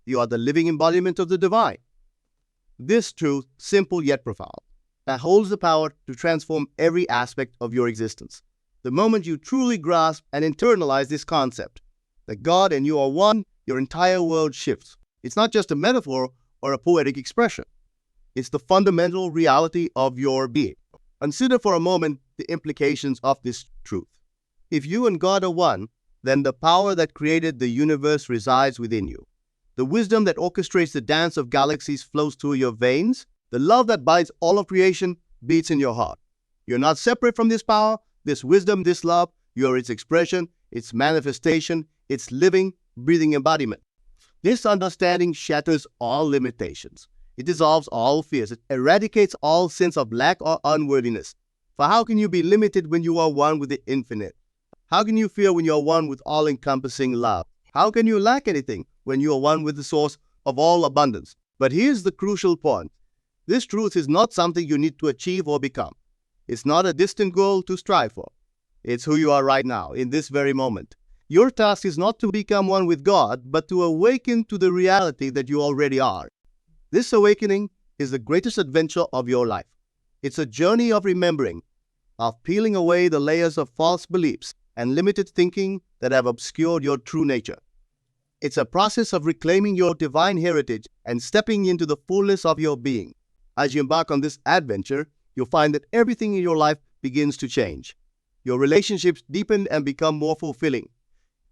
You are the living embodiment of the divine. This truth, simple yet profound, that holds the power to transform every aspect of your existence. The moment you truly grasp and internalize this concept, that God and you are one, your entire world shifts. It's not just a metaphor or a poetic expression. It's the fundamental reality of your being. Consider for a moment the implications of this truth. If you and God are one, then the power that created the universe resides within you. The wisdom that orchestrates the dance of galaxies flows through your veins. The love that binds all of creation beats in your heart. You're not separate from this power, this wisdom, this love. You are its expression, its manifestation, its living, breathing embodiment. This understanding shatters all limitations. It dissolves all fears. It eradicates all sense of lack or unworthiness. For how can you be limited when you are one with the infinite? How can you fear when you are one with all-encompassing love? How can you lack anything when you are one with the source of all abundance? But here's the crucial point. This truth is not something you need to achieve or become. It's not a distant goal to strive for. It's who you are right now, in this very moment. Your task is not to become one with God, but to awaken to the reality that you already are. This awakening is the greatest adventure of your life. It's a journey of remembering, of peeling away the layers of false beliefs and limited thinking that have obscured your true nature. It's a process of reclaiming your divine heritage and stepping into the fullness of your being. As you embark on this adventure, you'll find that everything in your life begins to change. Your relationships deepen and become more fulfilling.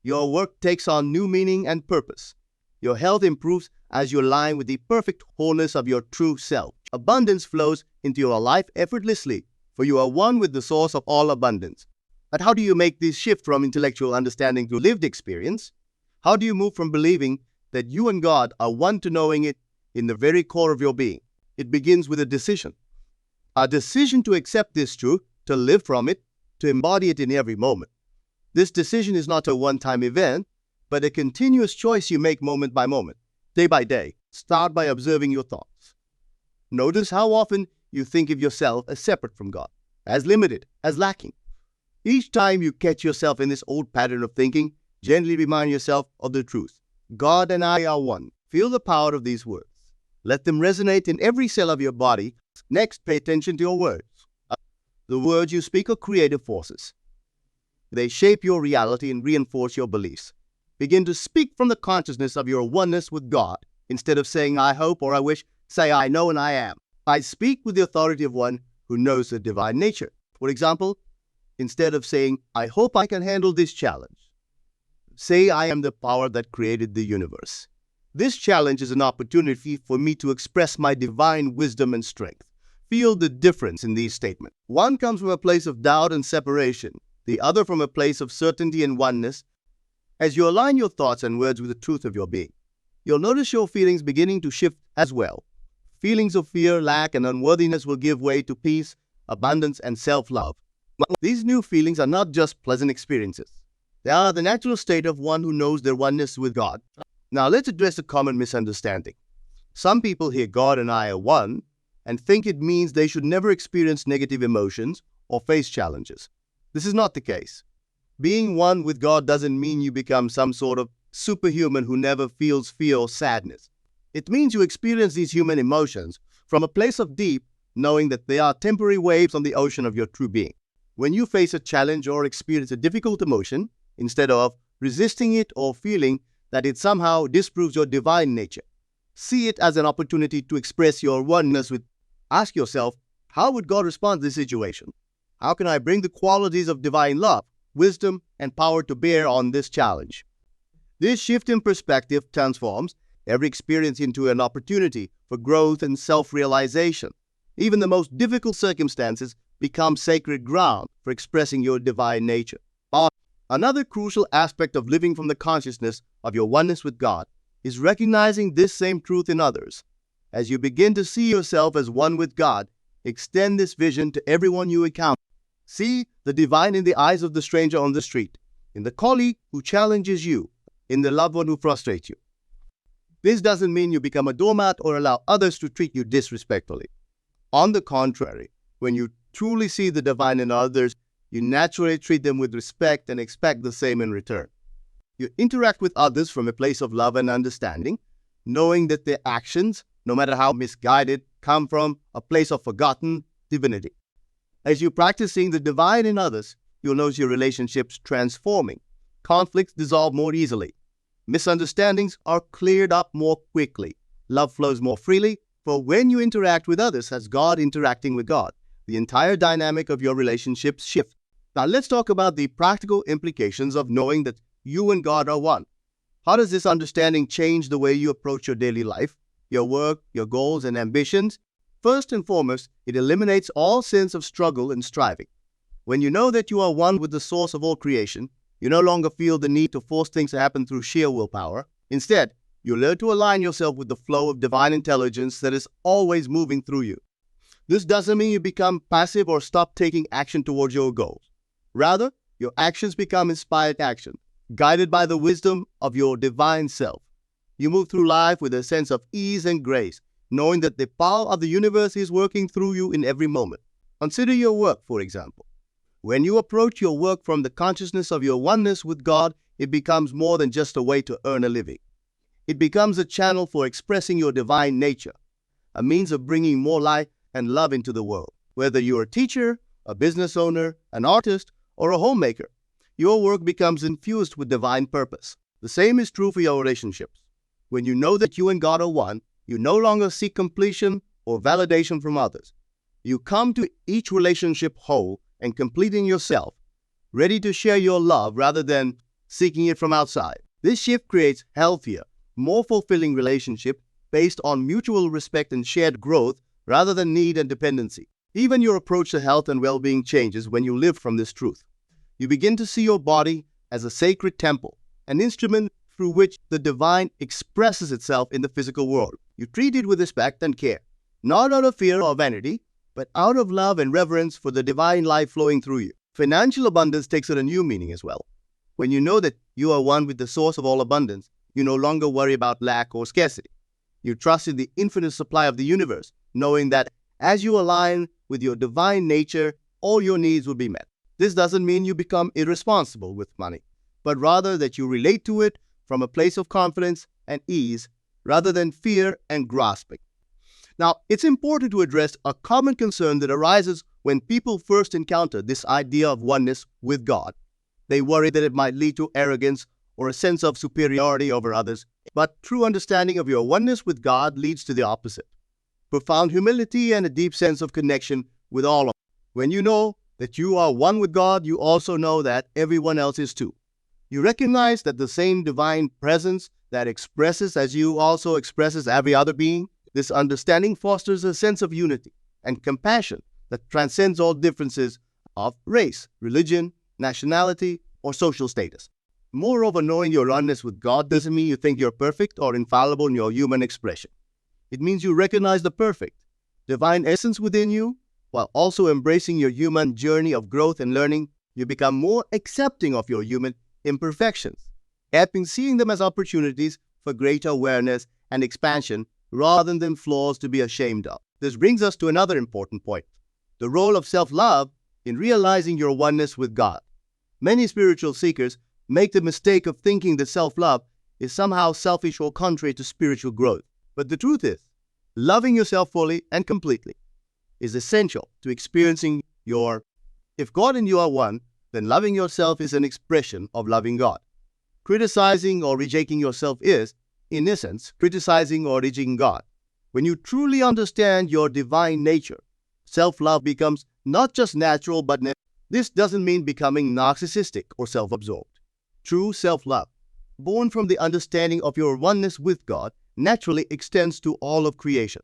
Your work takes on new meaning and purpose. Your health improves as you align with the perfect wholeness of your true self. Abundance flows into your life effortlessly, for you are one with the source of all abundance. But how do you make this shift from intellectual understanding to lived experience? How do you move from believing that you and God are one to knowing it in the very core of your being? It begins with a decision. A decision to accept this truth, to live from it, to embody it in every moment. This decision is not a one-time event, but a continuous choice you make moment by moment, day by day. Start by observing your thoughts. Notice how often you think of yourself as separate from God, as limited, as lacking. Each time you catch yourself in this old pattern of thinking, gently remind yourself of the truth. God and I are one. Feel the power of these words. Let them resonate in every cell of your body. Next, pay attention to your words. The words you speak are creative forces. They shape your reality and reinforce your beliefs. Begin to speak from the consciousness of your oneness with God. Instead of saying, I hope or I wish, say, I know and I am. I speak with the authority of one who knows the divine nature. For example, instead of saying, I hope I can handle this challenge, say, I am the power that created the universe. This challenge is an opportunity for me to express my divine wisdom and strength. Feel the difference in these statements. One comes from a place of doubt and separation, the other from a place of certainty and oneness. As you align your thoughts and words with the truth of your being, you'll notice your feelings beginning to shift as well. Feelings of fear, lack, and unworthiness will give way to peace, abundance, and self-love. These new feelings are not just pleasant experiences. They are the natural state of one who knows their oneness with God. Now let's address a common misunderstanding. Some people hear God and I are one and think it means they should never experience negative emotions or face challenges. This is not the case. Being one with God doesn't mean you become some sort of superhuman who never feels fear or sadness. It means you experience these human emotions from a place of deep, knowing that they are temporary waves on the ocean of your true being. When you face a challenge or experience a difficult emotion, instead of resisting it or feeling that it somehow disproves your divine nature, see it as an opportunity to express your oneness with. Ask yourself, how would God respond to this situation? How can I bring the qualities of divine love, wisdom, and power to bear on this challenge? This shift in perspective transforms every experience into an opportunity for growth and self-realization. Even the most difficult circumstances become sacred ground for expressing your divine nature. Another crucial aspect of living from the consciousness of your oneness with God is recognizing this same truth in others. As you begin to see yourself as one with God, extend this vision to everyone you encounter. See the divine in the eyes of the stranger on the street, in the colleague who challenges you, in the loved one who frustrates you. This doesn't mean you become a doormat or allow others to treat you disrespectfully. On the contrary, when you truly see the divine in others, you naturally treat them with respect and expect the same in return. You interact with others from a place of love and understanding, knowing that their actions, no matter how misguided, come from a place of forgotten divinity. As you practice seeing the divine in others, you'll notice your relationships transforming. Conflicts dissolve more easily. Misunderstandings are cleared up more quickly. Love flows more freely, for when you interact with others as God interacting with God, the entire dynamic of your relationships shifts. Now let's talk about the practical implications of knowing that you and God are one. How does this understanding change the way you approach your daily life, your work, your goals and ambitions? First and foremost, it eliminates all sense of struggle and striving. When you know that you are one with the source of all creation, you no longer feel the need to force things to happen through sheer willpower. Instead, you learn to align yourself with the flow of divine intelligence that is always moving through you. This doesn't mean you become passive or stop taking action towards your goals. Rather, your actions become inspired action, guided by the wisdom of your divine self. You move through life with a sense of ease and grace, knowing that the power of the universe is working through you in every moment. Consider your work, for example. When you approach your work from the consciousness of your oneness with God, it becomes more than just a way to earn a living. It becomes a channel for expressing your divine nature, a means of bringing more light and love into the world. Whether you're a teacher, a business owner, an artist, or a homemaker, your work becomes infused with divine purpose. The same is true for your relationships. When you know that you and God are one, you no longer seek completion or validation from others. You come to each relationship whole and completing yourself, ready to share your love rather than seeking it from outside. This shift creates healthier, more fulfilling relationships based on mutual respect and shared growth rather than need and dependency. Even your approach to health and well-being changes when you live from this truth. You begin to see your body as a sacred temple, an instrument through which the divine expresses itself in the physical world. You treat it with respect and care, not out of fear or vanity, but out of love and reverence for the divine life flowing through you. Financial abundance takes on a new meaning as well. When you know that you are one with the source of all abundance, you no longer worry about lack or scarcity. You trust in the infinite supply of the universe, knowing that as you align with your divine nature, all your needs will be met. This doesn't mean you become irresponsible with money, but rather that you relate to it from a place of confidence and ease rather than fear and grasping. Now, it's important to address a common concern that arises when people first encounter this idea of oneness with God. They worry that it might lead to arrogance or a sense of superiority over others, but true understanding of your oneness with God leads to the opposite. Profound humility and a deep sense of connection with all of them. When you know that you are one with God, you also know that everyone else is too. You recognize that the same divine presence that expresses as you also expresses every other being. This understanding fosters a sense of unity and compassion that transcends all differences of race, religion, nationality, or social status. Moreover, knowing your oneness with God doesn't mean you think you're perfect or infallible in your human expression. It means you recognize the perfect, divine essence within you, while also embracing your human journey of growth and learning. You become more accepting of your human imperfections, seeing them as opportunities for greater awareness and expansion rather than flaws to be ashamed of. This brings us to another important point, the role of self-love in realizing your oneness with God. Many spiritual seekers make the mistake of thinking that self-love is somehow selfish or contrary to spiritual growth. But the truth is, loving yourself fully and completely is essential to experiencing your. If God and you are one, then loving yourself is an expression of loving God. Criticizing or rejecting yourself is, in essence, criticizing or rejecting God. When you truly understand your divine nature, self-love becomes not just natural but necessary. This doesn't mean becoming narcissistic or self-absorbed. True self-love, born from the understanding of your oneness with God, naturally extends to all of creation.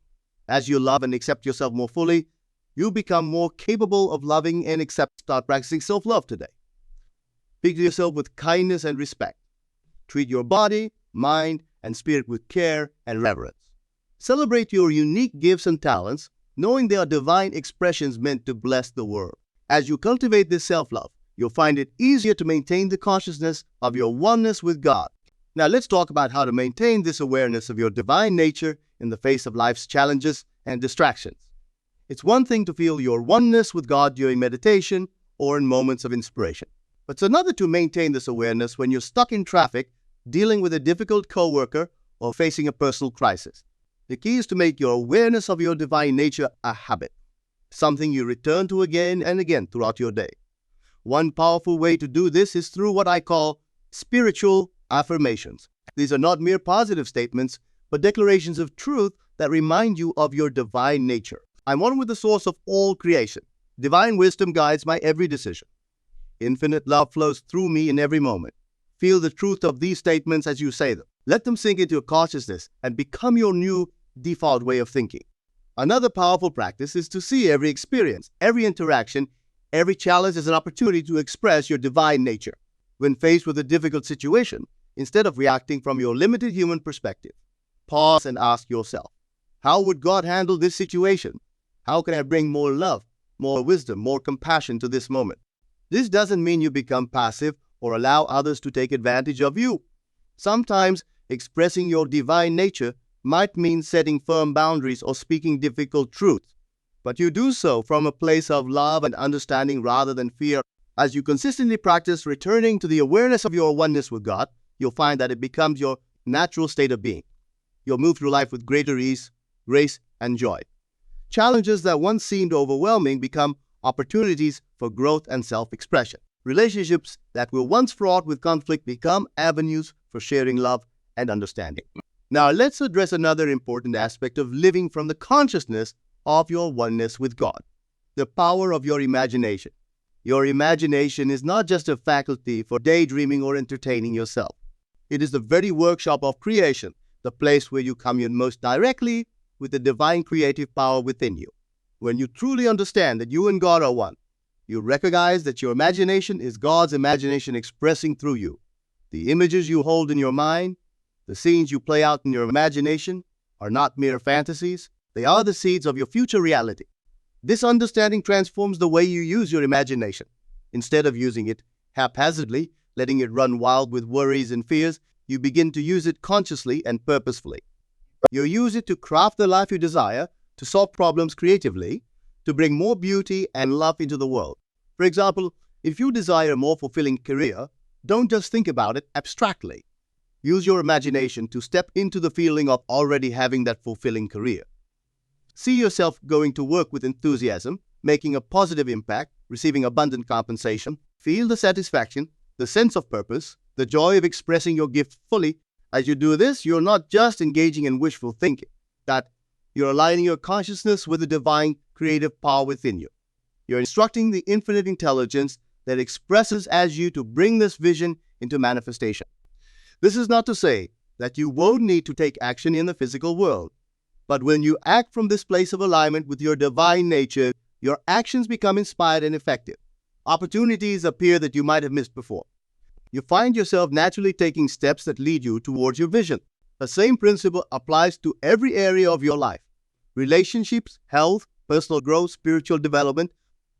As you love and accept yourself more fully, you become more capable of loving and accept. Start practicing self-love today. Speak to yourself with kindness and respect. Treat your body, mind, and spirit with care and reverence. Celebrate your unique gifts and talents, knowing they are divine expressions meant to bless the world. As you cultivate this self-love, you'll find it easier to maintain the consciousness of your oneness with God. Now let's talk about how to maintain this awareness of your divine nature in the face of life's challenges and distractions. It's one thing to feel your oneness with God during meditation or in moments of inspiration. But it's another to maintain this awareness when you're stuck in traffic, dealing with a difficult coworker, or facing a personal crisis. The key is to make your awareness of your divine nature a habit, something you return to again and again throughout your day. One powerful way to do this is through what I call spiritual affirmations. These are not mere positive statements, but declarations of truth that remind you of your divine nature. I'm one with the source of all creation. Divine wisdom guides my every decision. Infinite love flows through me in every moment. Feel the truth of these statements as you say them. Let them sink into your consciousness and become your new default way of thinking. Another powerful practice is to see every experience, every interaction, every challenge as an opportunity to express your divine nature. When faced with a difficult situation, instead of reacting from your limited human perspective, pause and ask yourself, how would God handle this situation? How can I bring more love, more wisdom, more compassion to this moment? This doesn't mean you become passive or allow others to take advantage of you. Sometimes expressing your divine nature might mean setting firm boundaries or speaking difficult truths, but you do so from a place of love and understanding rather than fear. As you consistently practice returning to the awareness of your oneness with God, you'll find that it becomes your natural state of being. You'll move through life with greater ease, grace, and joy. Challenges that once seemed overwhelming become opportunities for growth and self-expression. Relationships that were once fraught with conflict become avenues for sharing love and understanding. Now, let's address another important aspect of living from the consciousness of your oneness with God, the power of your imagination. Your imagination is not just a faculty for daydreaming or entertaining yourself. It is the very workshop of creation, the place where you commune most directly with the divine creative power within you. When you truly understand that you and God are one, you recognize that your imagination is God's imagination expressing through you. The images you hold in your mind, the scenes you play out in your imagination, are not mere fantasies. They are the seeds of your future reality. This understanding transforms the way you use your imagination. Instead of using it haphazardly, letting it run wild with worries and fears, you begin to use it consciously and purposefully. You use it to craft the life you desire, to solve problems creatively, to bring more beauty and love into the world. For example, if you desire a more fulfilling career, don't just think about it abstractly. Use your imagination to step into the feeling of already having that fulfilling career. See yourself going to work with enthusiasm, making a positive impact, receiving abundant compensation. Feel the satisfaction, the sense of purpose, the joy of expressing your gift fully. As you do this, you're not just engaging in wishful thinking, that you're aligning your consciousness with the divine creative power within you. You're instructing the infinite intelligence that expresses as you to bring this vision into manifestation. This is not to say that you won't need to take action in the physical world, but when you act from this place of alignment with your divine nature, your actions become inspired and effective. Opportunities appear that you might have missed before. You find yourself naturally taking steps that lead you towards your vision. The same principle applies to every area of your life. Relationships, health, personal growth, spiritual development.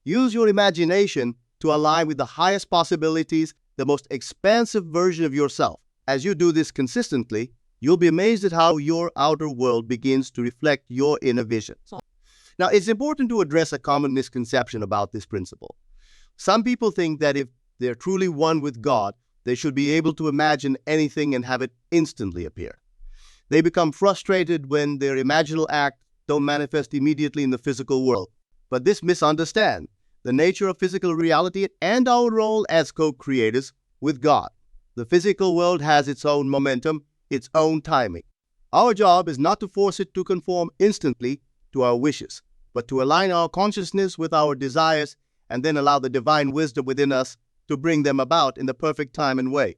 Use your imagination to align with the highest possibilities, the most expansive version of yourself. As you do this consistently, you'll be amazed at how your outer world begins to reflect your inner vision. Now, it's important to address a common misconception about this principle. Some people think that if they're truly one with God, they should be able to imagine anything and have it instantly appear. They become frustrated when their imaginal acts don't manifest immediately in the physical world. But this misunderstands the nature of physical reality and our role as co-creators with God. The physical world has its own momentum, its own timing. Our job is not to force it to conform instantly to our wishes, but to align our consciousness with our desires and then allow the divine wisdom within us to bring them about in the perfect time and way.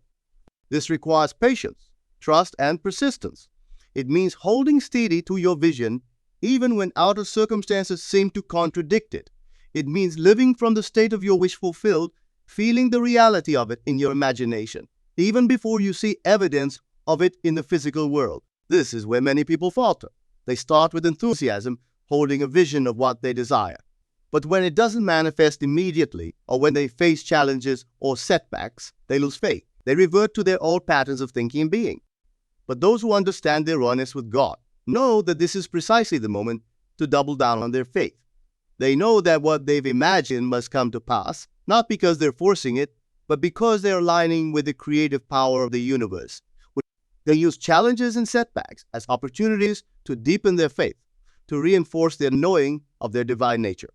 This requires patience, trust, and persistence. It means holding steady to your vision even when outer circumstances seem to contradict it. It means living from the state of your wish fulfilled, feeling the reality of it in your imagination, even before you see evidence of it in the physical world. This is where many people falter. They start with enthusiasm, holding a vision of what they desire. But when it doesn't manifest immediately, or when they face challenges or setbacks, they lose faith. They revert to their old patterns of thinking and being. But those who understand their oneness with God know that this is precisely the moment to double down on their faith. They know that what they've imagined must come to pass, not because they're forcing it, but because they're aligning with the creative power of the universe. They use challenges and setbacks as opportunities to deepen their faith, to reinforce their knowing of their divine nature.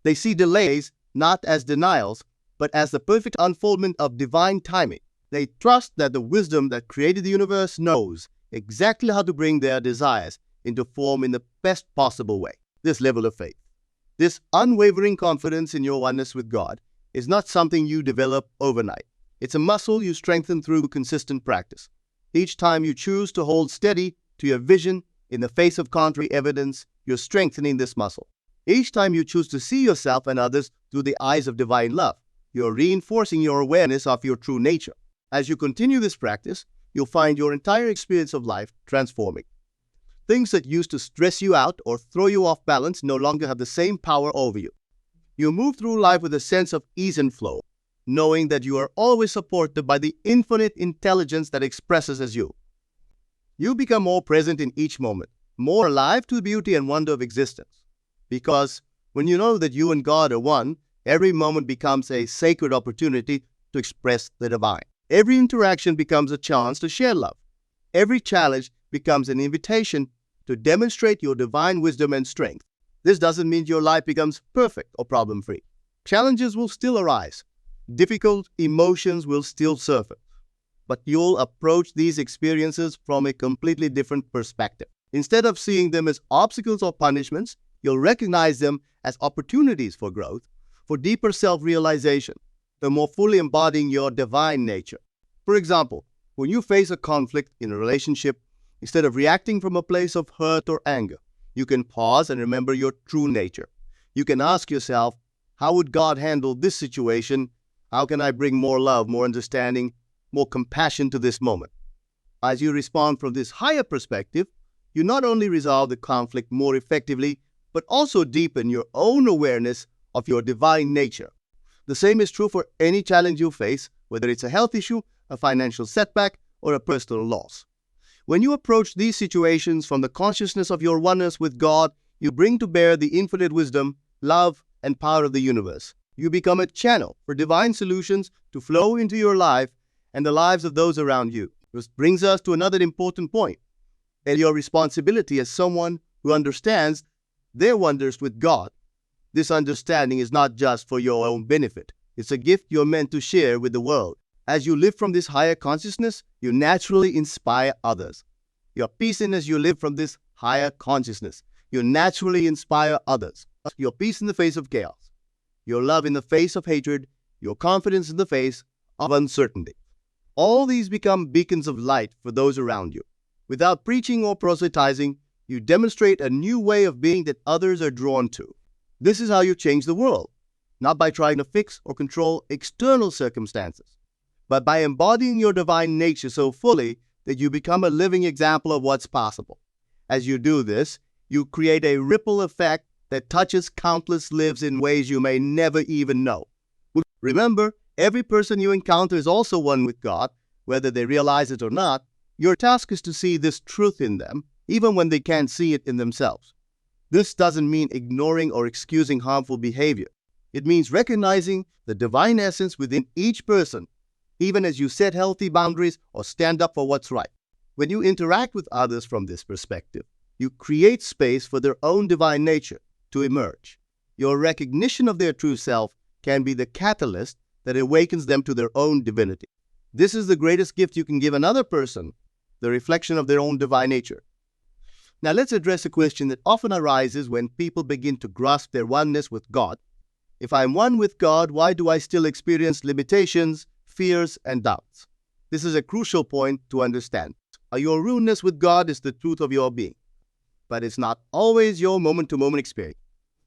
They see delays not as denials, but as the perfect unfoldment of divine timing. They trust that the wisdom that created the universe knows exactly how to bring their desires into form in the best possible way. This level of faith, this unwavering confidence in your oneness with God, is not something you develop overnight. It's a muscle you strengthen through consistent practice. Each time you choose to hold steady to your vision in the face of contrary evidence, you're strengthening this muscle. Each time you choose to see yourself and others through the eyes of divine love, you're reinforcing your awareness of your true nature. As you continue this practice, you'll find your entire experience of life transforming. Things that used to stress you out or throw you off balance no longer have the same power over you. You move through life with a sense of ease and flow, knowing that you are always supported by the infinite intelligence that expresses as you. You become more present in each moment, more alive to the beauty and wonder of existence. Because when you know that you and God are one, every moment becomes a sacred opportunity to express the divine. Every interaction becomes a chance to share love. Every challenge becomes an invitation to demonstrate your divine wisdom and strength. This doesn't mean your life becomes perfect or problem-free. Challenges will still arise. Difficult emotions will still surface. But you'll approach these experiences from a completely different perspective. Instead of seeing them as obstacles or punishments, you'll recognize them as opportunities for growth, for deeper self-realization, for more fully embodying your divine nature. For example, when you face a conflict in a relationship, instead of reacting from a place of hurt or anger, you can pause and remember your true nature. You can ask yourself, how would God handle this situation? How can I bring more love, more understanding, more compassion to this moment? As you respond from this higher perspective, you not only resolve the conflict more effectively, but also deepen your own awareness of your divine nature. The same is true for any challenge you face, whether it's a health issue, a financial setback, or a personal loss. When you approach these situations from the consciousness of your oneness with God, you bring to bear the infinite wisdom, love, and power of the universe. You become a channel for divine solutions to flow into your life and the lives of those around you. This brings us to another important point, and your responsibility as someone who understands their oneness with God. This understanding is not just for your own benefit. It's a gift you're meant to share with the world. As you live from this higher consciousness, you naturally inspire others. Your peace as you live from this higher consciousness, you naturally inspire others. Your peace in the face of chaos, your love in the face of hatred, your confidence in the face of uncertainty. All these become beacons of light for those around you. Without preaching or proselytizing, you demonstrate a new way of being that others are drawn to. This is how you change the world, not by trying to fix or control external circumstances, but by embodying your divine nature so fully that you become a living example of what's possible. As you do this, you create a ripple effect that touches countless lives in ways you may never even know. Remember, every person you encounter is also one with God, whether they realize it or not. Your task is to see this truth in them, even when they can't see it in themselves. This doesn't mean ignoring or excusing harmful behavior. It means recognizing the divine essence within each person, even as you set healthy boundaries or stand up for what's right. When you interact with others from this perspective, you create space for their own divine nature to emerge. Your recognition of their true self can be the catalyst that awakens them to their own divinity. This is the greatest gift you can give another person, the reflection of their own divine nature. Now let's address a question that often arises when people begin to grasp their oneness with God. If I'm one with God, why do I still experience limitations, fears, and doubts? This is a crucial point to understand. Your oneness with God is the truth of your being, but it's not always your moment-to-moment experience.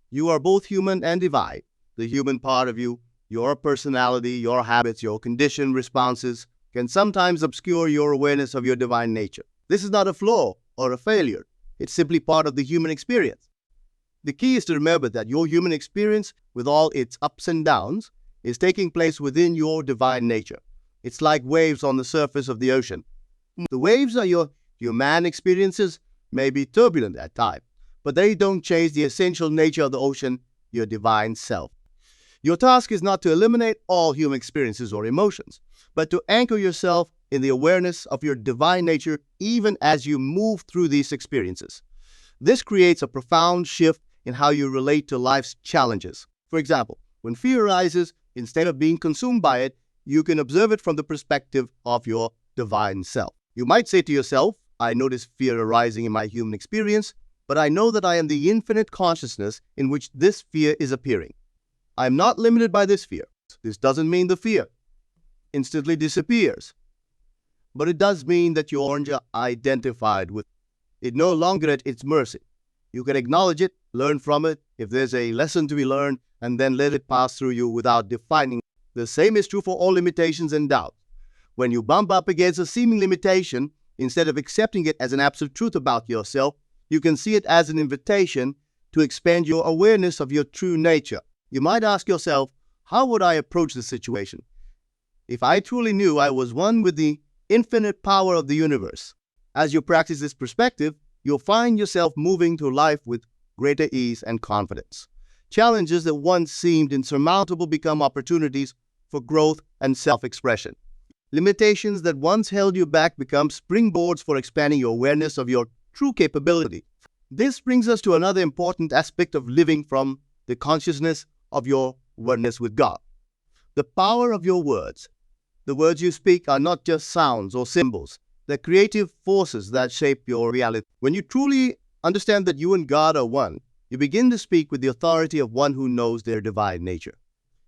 You are both human and divine. The human part of you, your personality, your habits, your conditioned responses can sometimes obscure your awareness of your divine nature. This is not a flaw or a failure. It's simply part of the human experience. The key is to remember that your human experience, with all its ups and downs, is taking place within your divine nature. It's like waves on the surface of the ocean. The waves are your human experiences, may be turbulent at times, but they don't change the essential nature of the ocean, your divine self. Your task is not to eliminate all human experiences or emotions, but to anchor yourself in the awareness of your divine nature even as you move through these experiences. This creates a profound shift in how you relate to life's challenges. For example, when fear arises, instead of being consumed by it, you can observe it from the perspective of your divine self. You might say to yourself, I notice fear arising in my human experience, but I know that I am the infinite consciousness in which this fear is appearing. I am not limited by this fear. This doesn't mean the fear instantly disappears, but it does mean that you aren't identified with it, no longer at its mercy. You can acknowledge it, learn from it, if there's a lesson to be learned, and then let it pass through you without defining it. The same is true for all limitations and doubts. When you bump up against a seeming limitation, instead of accepting it as an absolute truth about yourself, you can see it as an invitation to expand your awareness of your true nature. You might ask yourself, how would I approach the situation if I truly knew I was one with the infinite power of the universe? As you practice this perspective, you'll find yourself moving through life with greater ease and confidence. Challenges that once seemed insurmountable become opportunities for growth and self-expression. Limitations that once held you back become springboards for expanding your awareness of your true capability. This brings us to another important aspect of living from the consciousness of your oneness with God. The power of your words. The words you speak are not just sounds or symbols. They're creative forces that shape your reality. When you truly understand that you and God are one, you begin to speak with the authority of one who knows their divine nature.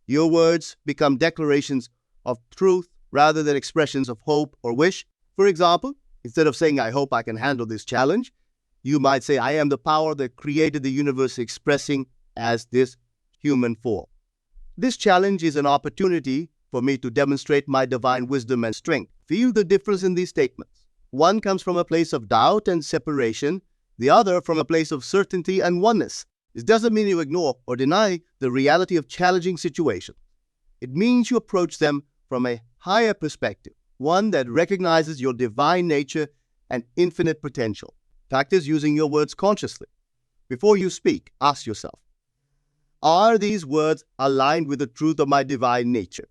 Your words become declarations of truth rather than expressions of hope or wish. For example, instead of saying, I hope I can handle this challenge, you might say, I am the power that created the universe expressing as this human form. This challenge is an opportunity for me to demonstrate my divine wisdom and strength. Feel the difference in these statements. One comes from a place of doubt and separation, the other from a place of certainty and oneness. This doesn't mean you ignore or deny the reality of challenging situations. It means you approach them from a higher perspective, one that recognizes your divine nature and infinite potential. Practice using your words consciously. Before you speak, ask yourself, are these words aligned with the truth of my divine nature?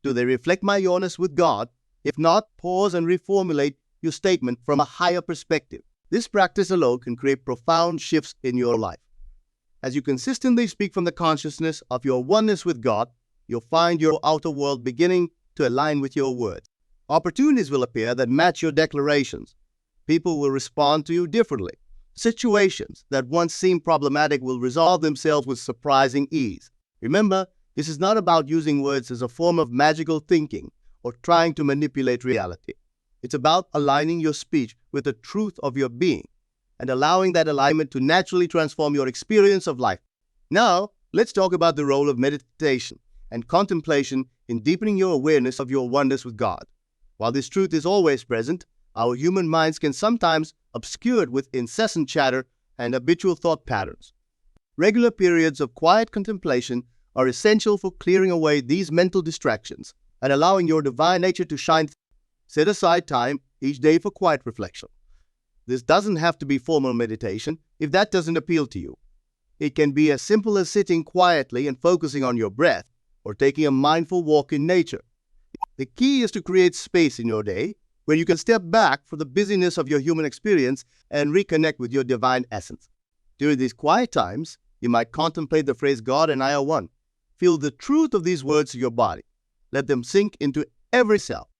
Do they reflect my oneness with God? If not, pause and reformulate your statement from a higher perspective. This practice alone can create profound shifts in your life. As you consistently speak from the consciousness of your oneness with God, you'll find your outer world beginning to align with your words. Opportunities will appear that match your declarations. People will respond to you differently. Situations that once seemed problematic will resolve themselves with surprising ease. Remember, this is not about using words as a form of magical thinking or trying to manipulate reality. It's about aligning your speech with the truth of your being and allowing that alignment to naturally transform your experience of life. Now, let's talk about the role of meditation and contemplation in deepening your awareness of your oneness with God. While this truth is always present, our human minds can sometimes obscure it with incessant chatter and habitual thought patterns. Regular periods of quiet contemplation are essential for clearing away these mental distractions and allowing your divine nature to shine. Set aside time each day for quiet reflection. This doesn't have to be formal meditation if that doesn't appeal to you. It can be as simple as sitting quietly and focusing on your breath or taking a mindful walk in nature. The key is to create space in your day where you can step back from the busyness of your human experience and reconnect with your divine essence. During these quiet times, you might contemplate the phrase, God and I are one. Feel the truth of these words in your body. Let them sink into every cell.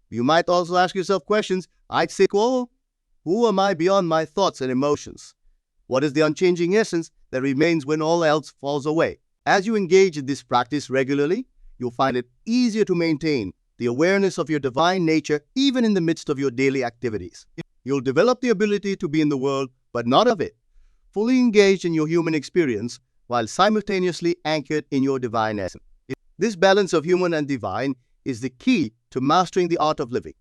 You might also ask yourself questions. I'd say, oh, who am I beyond my thoughts and emotions? What is the unchanging essence that remains when all else falls away? As you engage in this practice regularly, you'll find it easier to maintain the awareness of your divine nature even in the midst of your daily activities. You'll develop the ability to be in the world, but not of it, fully engaged in your human experience while simultaneously anchored in your divine essence. This balance of human and divine is the key to mastering the art of living.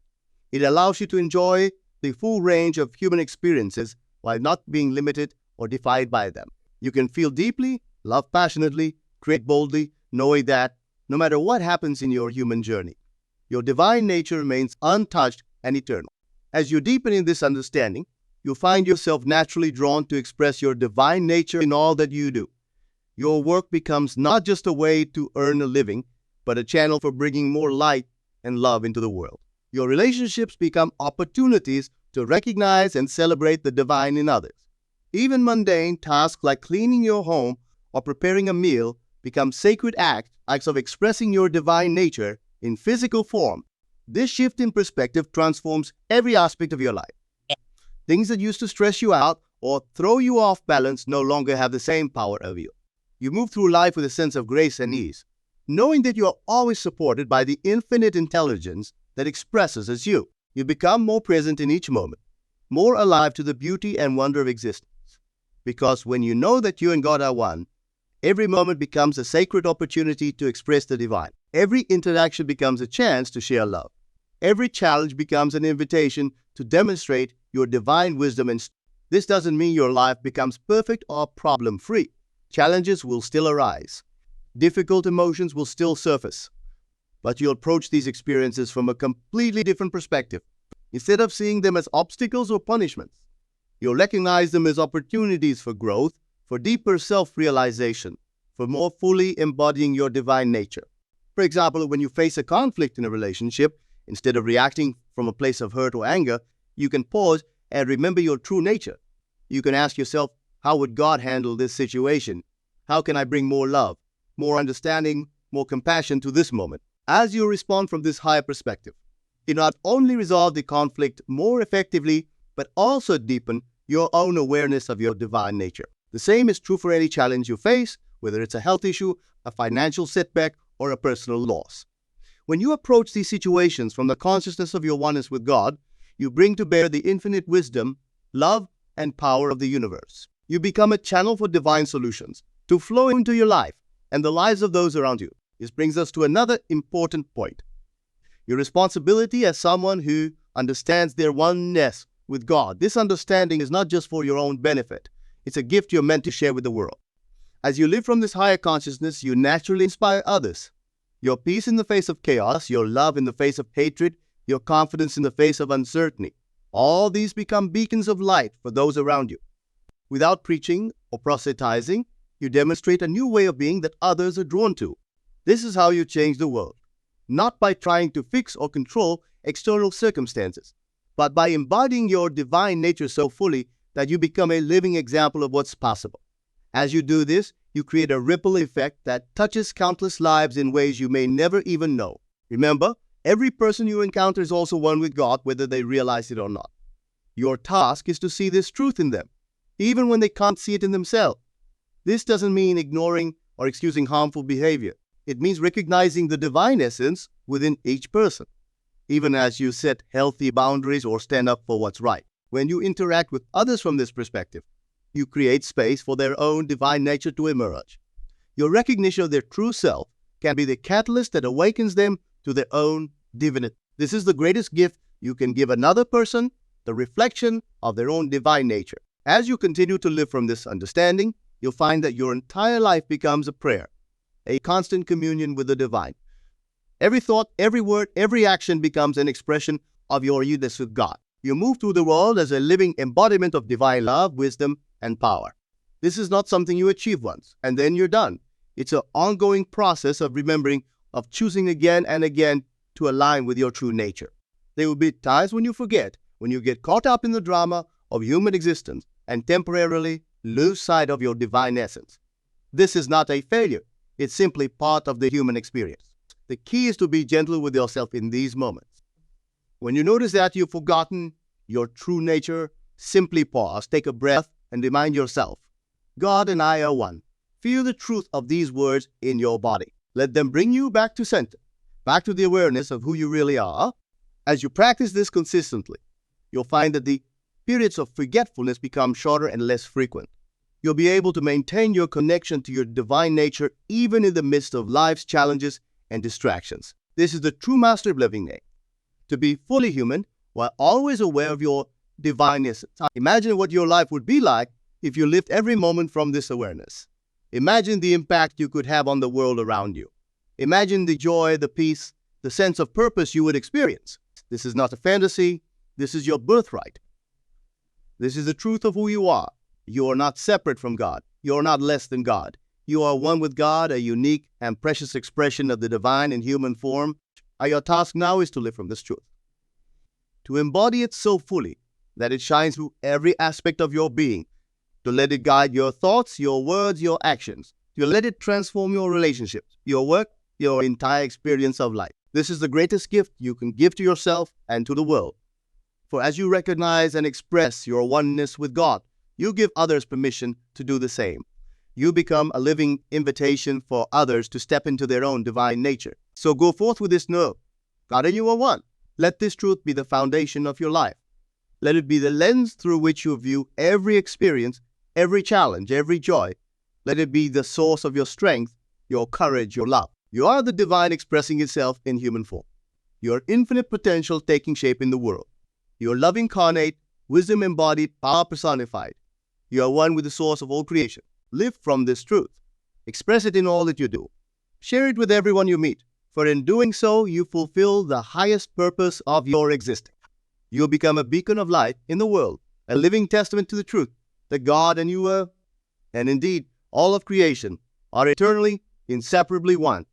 It allows you to enjoy the full range of human experiences while not being limited or defined by them. You can feel deeply, love passionately, create boldly, knowing that no matter what happens in your human journey, your divine nature remains untouched and eternal. As you deepen in this understanding, you'll find yourself naturally drawn to express your divine nature in all that you do. Your work becomes not just a way to earn a living, but a channel for bringing more light and love into the world. Your relationships become opportunities to recognize and celebrate the divine in others. Even mundane tasks like cleaning your home or preparing a meal become sacred acts of expressing your divine nature in physical form. This shift in perspective transforms every aspect of your life. Things that used to stress you out or throw you off balance no longer have the same power over you. You move through life with a sense of grace and ease, knowing that you are always supported by the infinite intelligence that expresses as you. You become more present in each moment, more alive to the beauty and wonder of existence. Because when you know that you and God are one, every moment becomes a sacred opportunity to express the divine. Every interaction becomes a chance to share love. Every challenge becomes an invitation to demonstrate your divine wisdom and strength. This doesn't mean your life becomes perfect or problem-free. Challenges will still arise. Difficult emotions will still surface. But you'll approach these experiences from a completely different perspective. Instead of seeing them as obstacles or punishments, you'll recognize them as opportunities for growth, for deeper self-realization, for more fully embodying your divine nature. For example, when you face a conflict in a relationship, instead of reacting from a place of hurt or anger, you can pause and remember your true nature. You can ask yourself, how would God handle this situation? How can I bring more love, more understanding, more compassion to this moment? As you respond from this higher perspective, you not only resolve the conflict more effectively, but also deepen your own awareness of your divine nature. The same is true for any challenge you face, whether it's a health issue, a financial setback, or a personal loss. When you approach these situations from the consciousness of your oneness with God, you bring to bear the infinite wisdom, love, and power of the universe. You become a channel for divine solutions to flow into your life and the lives of those around you. This brings us to another important point. Your responsibility as someone who understands their oneness with God. This understanding is not just for your own benefit. It's a gift you're meant to share with the world. As you live from this higher consciousness, you naturally inspire others. Your peace in the face of chaos, your love in the face of hatred, your confidence in the face of uncertainty. All these become beacons of light for those around you. Without preaching or proselytizing, you demonstrate a new way of being that others are drawn to. This is how you change the world, not by trying to fix or control external circumstances, but by embodying your divine nature so fully that you become a living example of what's possible. As you do this, you create a ripple effect that touches countless lives in ways you may never even know. Remember, every person you encounter is also one with God, whether they realize it or not. Your task is to see this truth in them, even when they can't see it in themselves. This doesn't mean ignoring or excusing harmful behavior. It means recognizing the divine essence within each person, even as you set healthy boundaries or stand up for what's right. When you interact with others from this perspective, you create space for their own divine nature to emerge. Your recognition of their true self can be the catalyst that awakens them to their own divinity. This is the greatest gift you can give another person, the reflection of their own divine nature. As you continue to live from this understanding, you'll find that your entire life becomes a prayer, a constant communion with the divine. Every thought, every word, every action becomes an expression of your oneness with God. You move through the world as a living embodiment of divine love, wisdom, and power. This is not something you achieve once, and then you're done. It's an ongoing process of remembering, of choosing again and again to align with your true nature. There will be times when you forget, when you get caught up in the drama of human existence and temporarily lose sight of your divine essence. This is not a failure. It's simply part of the human experience. The key is to be gentle with yourself in these moments. When you notice that you've forgotten your true nature, simply pause, take a breath, and remind yourself, God and I are one. Feel the truth of these words in your body. Let them bring you back to center, back to the awareness of who you really are. As you practice this consistently, you'll find that the periods of forgetfulness become shorter and less frequent. You'll be able to maintain your connection to your divine nature even in the midst of life's challenges and distractions. This is the true master of living name. To be fully human while always aware of your divine essence. Imagine what your life would be like if you lived every moment from this awareness. Imagine the impact you could have on the world around you. Imagine the joy, the peace, the sense of purpose you would experience. This is not a fantasy. This is your birthright. This is the truth of who you are. You are not separate from God. You are not less than God. You are one with God, a unique and precious expression of the divine in human form. Your task now is to live from this truth. to embody it so fully that it shines through every aspect of your being, to let it guide your thoughts, your words, your actions, to let it transform your relationships, your work, your entire experience of life. This is the greatest gift you can give to yourself and to the world. For as you recognize and express your oneness with God, you give others permission to do the same. You become a living invitation for others to step into their own divine nature. So go forth with this know. God and you are one. Let this truth be the foundation of your life. Let it be the lens through which you view every experience, every challenge, every joy. Let it be the source of your strength, your courage, your love. You are the divine expressing itself in human form. Your infinite potential taking shape in the world. Your love incarnate, wisdom embodied, power personified. You are one with the source of all creation. Live from this truth. Express it in all that you do. Share it with everyone you meet, for in doing so, you fulfill the highest purpose of your existing. You become a beacon of light in the world, a living testament to the truth that God and you are, and indeed all of creation, are eternally, inseparably one.